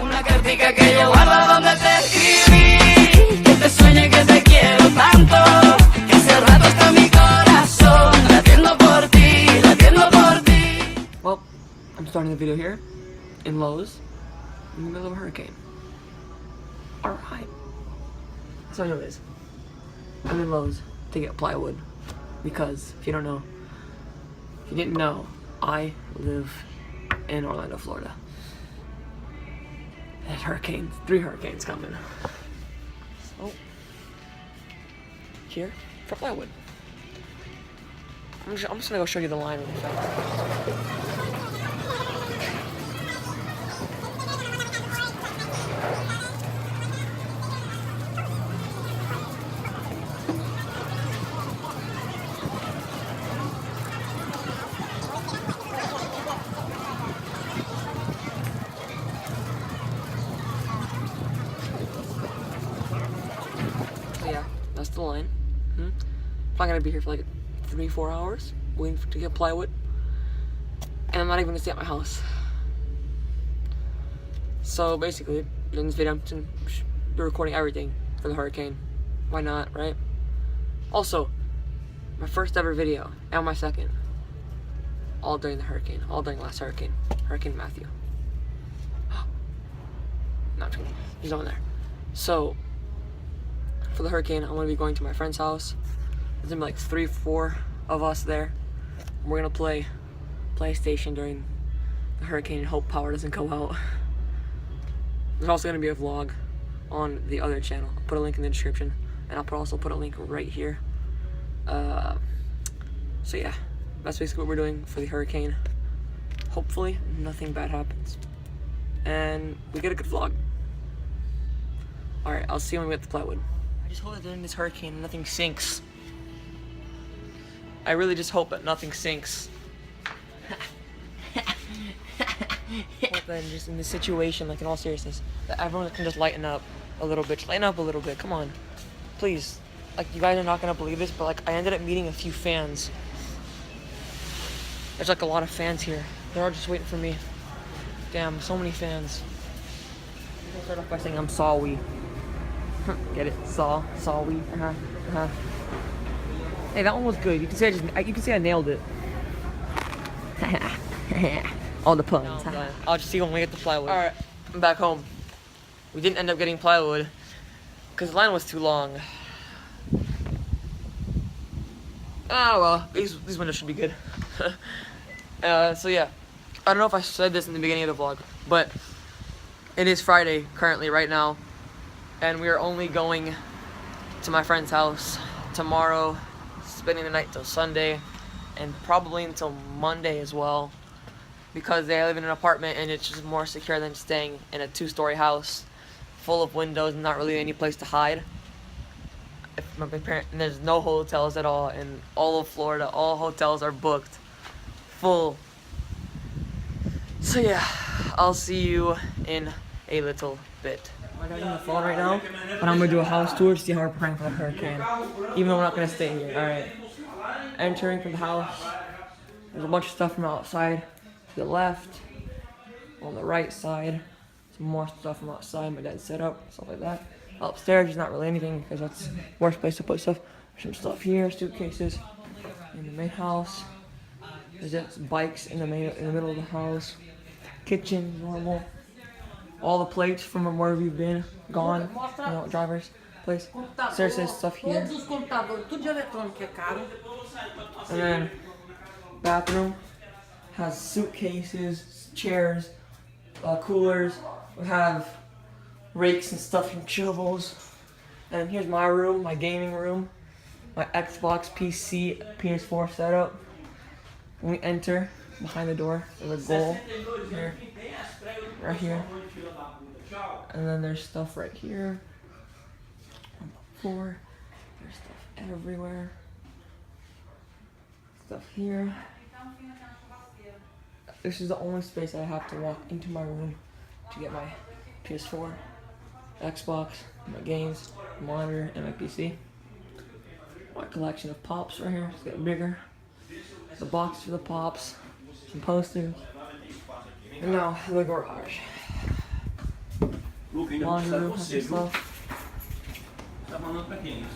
Una cartica que yo guardo donde te escribí, que te sueñe que te quiero tanto, que hace rato está mi corazón latiendo por ti, latiendo por ti. Well, I'm starting the video here in Lowe's in the middle of a hurricane. Alright. So anyways, I'm in Lowe's to get plywood because if you don't know, if you didn't know, I live in Orlando, Florida. And three hurricanes coming. So, here for plywood. I'm just gonna go show you the line really fast. That's the line. I'm not gonna be here for like 3-4 hours waiting to get plywood, and I'm not even gonna stay at my house. So basically, in this video, I'm gonna be recording everything for the hurricane. Why not, right? Also, my first ever video and my second, all during the hurricane, all during last hurricane, Hurricane Matthew. Not kidding. He's over there. So, for the hurricane, I'm gonna be going to my friend's house. There's gonna be like 3-4 of us there. We're gonna play PlayStation during the hurricane and hope power doesn't go out. There's also gonna be a vlog on the other channel. I'll put a link in the description, and I'll also put a link right here. So yeah, that's basically what we're doing for the hurricane. Hopefully, nothing bad happens, and we get a good vlog. All right, I'll see you when we get the plywood. I just hope that during this hurricane nothing sinks. I really just hope that nothing sinks. Hope that just in this situation, like in all seriousness, that everyone can just lighten up a little bit. Just lighten up a little bit. Come on, please. Like, you guys are not gonna believe this, but like I ended up meeting a few fans. There's like a lot of fans here. They're all just waiting for me. Damn, so many fans. I'm gonna start off by saying I'm sorry. Get it? Sorry. Hey, that one was good. You can say I nailed it. All the puns. No, I'll just see when we get the plywood. All right, I'm back home. We didn't end up getting plywood because the line was too long. Oh well, these windows should be good. So yeah, I don't know if I said this in the beginning of the vlog, but it is Friday currently right now. And we are only going to my friend's house tomorrow, spending the night till Sunday, and probably until Monday as well, because they live in an apartment and it's just more secure than staying in a 2-story house full of windows and not really any place to hide. And there's no hotels at all in all of Florida. All hotels are booked full. So yeah, I'll see you in a little bit. I got on the phone right now, but I'm gonna do a house tour to see how we're preparing for the hurricane, even though we're not gonna stay here. All right, entering from the house. There's a bunch of stuff from outside to the left. On the right side, some more stuff from outside. My dad's set up, stuff like that. Upstairs, there's not really anything because that's the worst place to put stuff. There's some stuff here, suitcases in the main house. There's just bikes in the middle of the house. Kitchen, normal. All the plates from wherever you've been, gone, you know, driver's place. Seriously, stuff here. And then, bathroom has suitcases, chairs, coolers. We have rakes and stuff and shovels. And here's my room, my gaming room, my Xbox, PC, PS4 setup. When we enter, behind the door, there's a goal here, right here. And then there's stuff right here on the floor. There's stuff everywhere. Stuff here. This is the only space I have to walk into my room to get my PS4, Xbox, my games, monitor, and my PC. My collection of pops right here. It's getting bigger. The box for the pops, some posters, And now the garage. Luca, ainda Laundry precisa de room, você, viu? stuff. Tá mandando pra quem isso?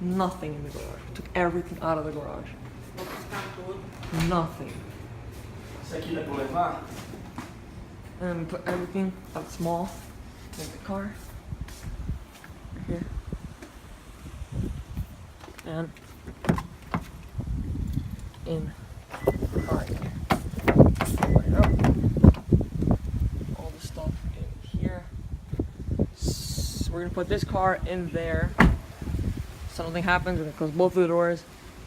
Nothing in the garage. Took everything out of the garage. Nothing. Isso aqui dá pra levar? And put everything that's small in the car. Right here. And in the car here. Put it up. All the stuff in here. So we're gonna put this car in there. So nothing happens. We're gonna close both of the doors.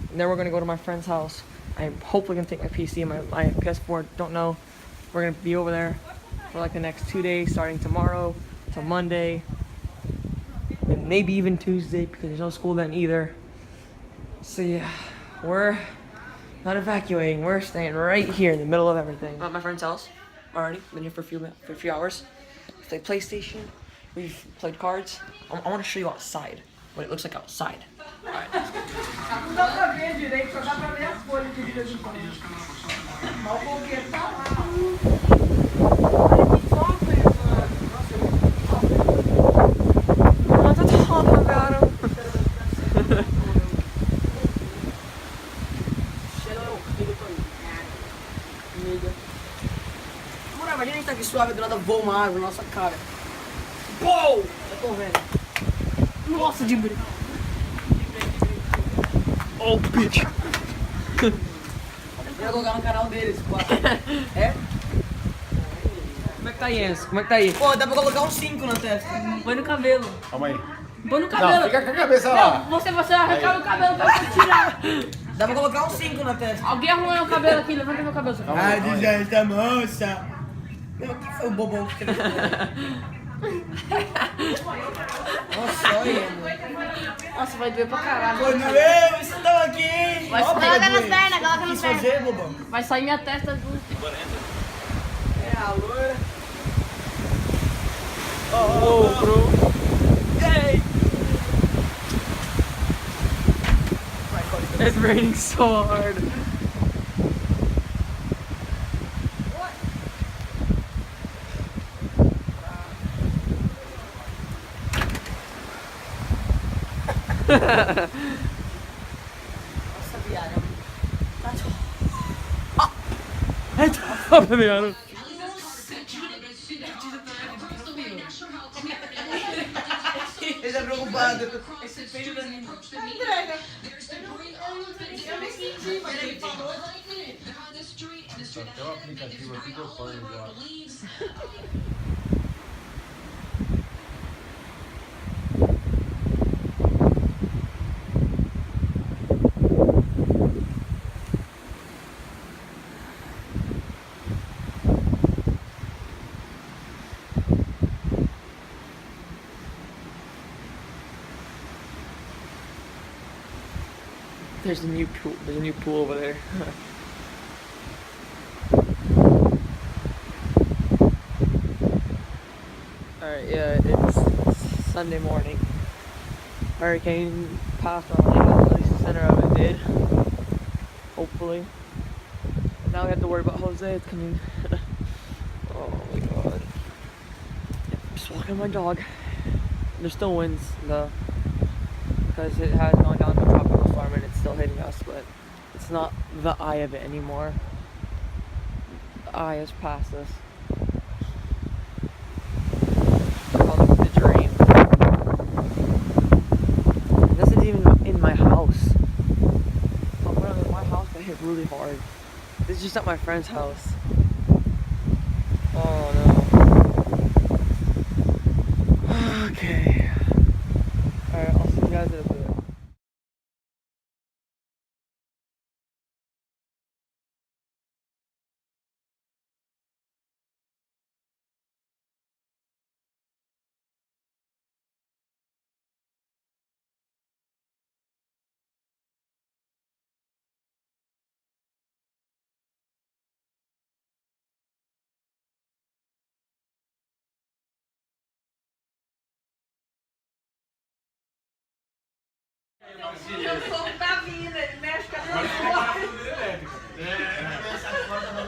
And then we're gonna go to my friend's house. I'm hopefully gonna take my PC and my PS4. Don't know. We're gonna be over there for like the next 2 days, starting tomorrow till Monday, and maybe even Tuesday because there's no school then either. So yeah, we're not evacuating. We're staying right here in the middle of everything. I'm at my friend's house already. Been here for a few hours. We played PlayStation. We've played cards. I want to show you outside what it looks like outside. Alright. Não dá pra ver direito, só dá pra ver as folhas de vez em quando. Mas o foguete tá lá. Olha que foto, Irma. What's the top about him? Mano, imagina a gente tá aqui suave do nada voa uma árvore na nossa cara. Pou! Eu tô vendo. Nossa, de brinco. Oh, bitch. Eu ia colocar no canal deles, pô. É? Como é que tá aí, Enzo? Como é que tá aí? Pô, dá pra colocar um 5 na testa. Põe no cabelo. Calma aí. Põe no Não, cabelo. fica com a cabeça lá. Não, você arrancar o cabelo pra você tirar. Dá pra colocar um 5 na testa. Alguém arrumou meu cabelo aqui, levanta meu cabelo. Seu Calma aí, calma aí. esta moça. Meu, quem foi o bobão que escreveu? Nossa, olha, mano. Nossa, vai doer pra caralho. Pô, não, eu estou aqui. Vai Ó, coloca vai nas doer. pernas, coloca nas Quis pernas. fazer, bobão? Vai sair minha testa do... É a loira. Oh, bro. Hey. It's raining so hard. Nossa, viado. Tá ligado? Ele tá preocupado. Esse peito da minha. Entrega. Eu me senti, mas ele falou. Até o aplicativo aqui que eu ponho já. There's a new pool. There's a new pool over there. Alright, yeah, it's Sunday morning. Hurricane passed on, at least the center of it did. Hopefully. And now we have to worry about Jose. It's coming. Oh my god. Yep, just walking my dog. There's still winds though, because it has gone down to a tropical storm and it's still hitting us, but it's not the eye of it anymore. The eye has passed us. Called it the dream. This isn't even in my house. But my house got hit really hard. This is just at my friend's house. Oh no. Okay. Alright, I'll see you guys in a bit. O fogo tá vindo, ele mexe com a minha porta.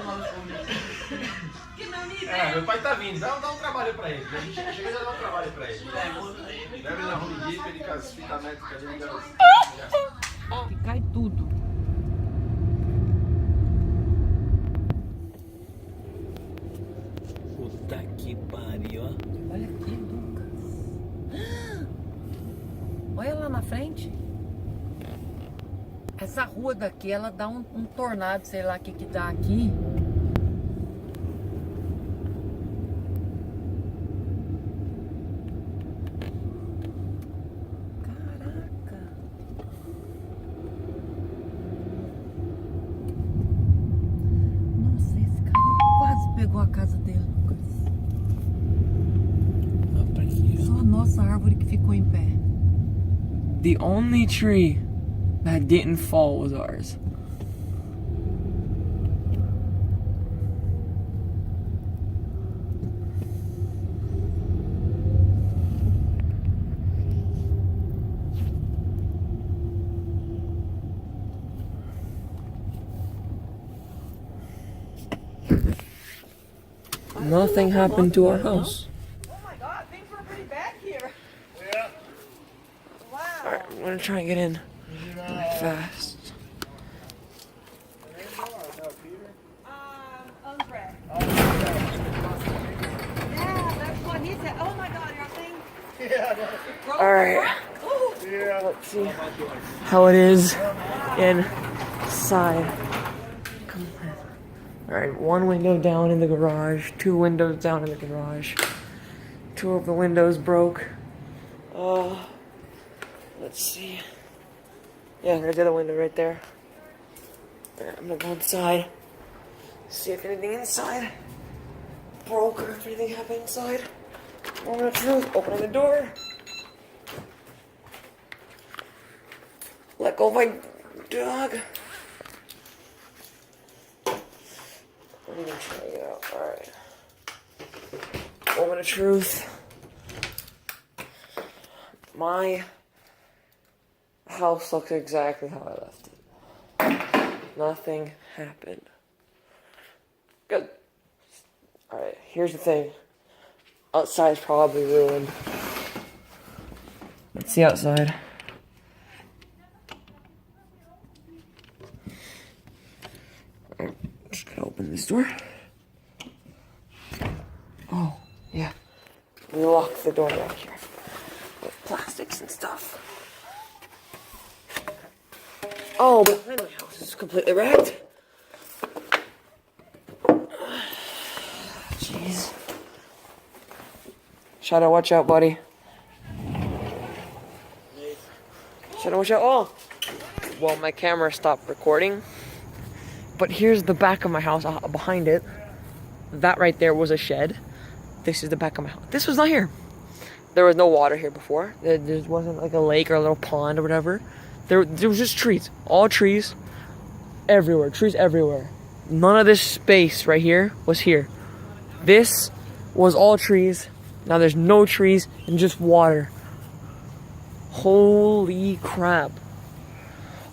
meu pai tá vindo. Vai dar um trabalho pra ele. A gente chega e já dá um trabalho pra ele. Leva ele na rua de Jeep, ele com as fitas métricas dele. Que cai tudo. Puta que pariu, ó. Olha aqui, Lucas. Olha lá na frente. Essa rua daqui, ela dá um tornado, sei lá o que dá aqui. Caraca. Nossa, esse cara quase pegou a casa dele, Lucas. Só a nossa árvore que ficou em pé. The only tree that didn't fall was ours. Nothing happened to our house. Oh my God, things were pretty bad here. Yeah. Wow. Alright, I'm gonna try and get in fast. Andre. Yeah, that's what he said. Oh my God, your thing. Alright, Yeah. let's see how it is inside. Alright, one window down in the garage, 2 windows down in the garage. 2 of the windows broke. Let's see. Yeah, there's the other window right there. Alright, I'm gonna go inside. See if anything inside broke or if anything happened inside. Moment of truth, opening the door. Let go of my dog. I'm gonna try it out. Alright. Moment of truth. My house looks exactly how I left it. Nothing happened. Good. Alright, here's the thing. Outside's probably ruined. Let's see outside. I'm just gonna open this door. Oh, yeah. We locked the door right here with plastics and stuff. Oh, behind my house is completely wrecked. Jeez. Shadow, watch out, buddy. Shadow, watch out. Oh! Well, my camera stopped recording. But here's the back of my house behind it. That right there was a shed. This is the back of my house. This was not here. There was no water here before. There wasn't like a lake or a little pond or whatever. There was just trees. All trees. Everywhere. Trees everywhere. None of this space right here was here. This was all trees. Now there's no trees and just water. Holy crap.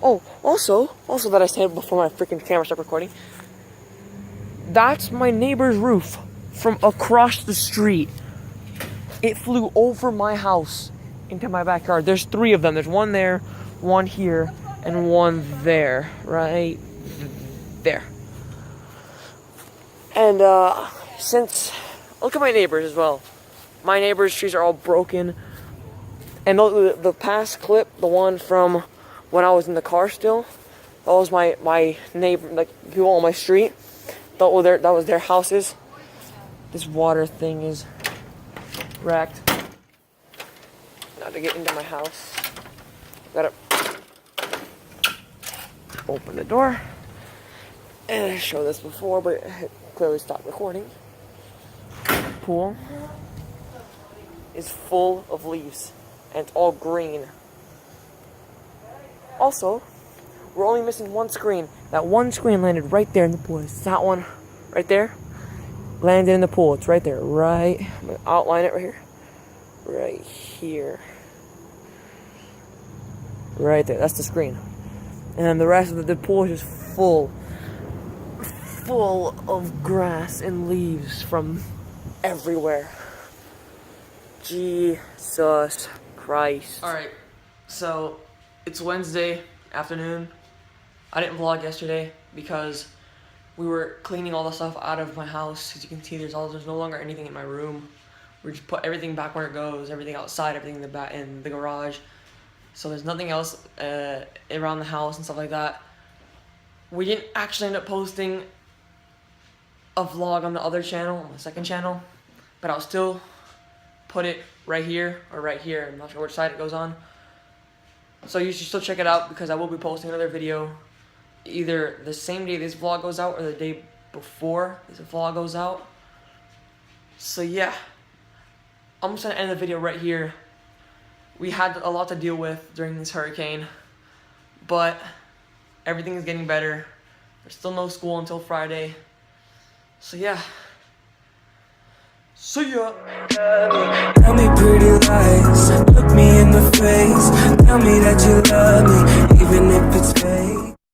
Oh, also that I said before my freaking camera stopped recording. That's my neighbor's roof from across the street. It flew over my house into my backyard. There's 3 of them. There's one there, one here, and one there. Right there. And since look at my neighbors as well. My neighbors' trees are all broken. And the past clip, the one from when I was in the car still, that was my neighbor, like people on my street. That was their houses. This water thing is wrecked. Now to get into my house, gotta open the door. And I showed this before, but it clearly stopped recording. Pool is full of leaves, and it's all green. Also, we're only missing one screen. That one screen landed right there in the pool. It's that one right there. Landed in the pool. It's right there. Right. I'm going to outline it right here. Right here. Right there. That's the screen. And then the rest of the pool is just full of grass and leaves from everywhere. Jesus Christ. Alright, so it's Wednesday afternoon. I didn't vlog yesterday because we were cleaning all the stuff out of my house. As you can see, there's no longer anything in my room. We just put everything back where it goes, everything outside, everything in the back, in the garage. So there's nothing else around the house and stuff like that. We didn't actually end up posting a vlog on the other channel, on the second channel, but I'll still put it right here or right here. I'm not sure which side it goes on. So you should still check it out because I will be posting another video either the same day this vlog goes out or the day before this vlog goes out. So yeah, I'm just gonna end the video right here. We had a lot to deal with during this hurricane, but everything is getting better. There's still no school until Friday. So yeah. See ya. Tell me pretty lies, look me in the face. Tell me that you love me, even if it's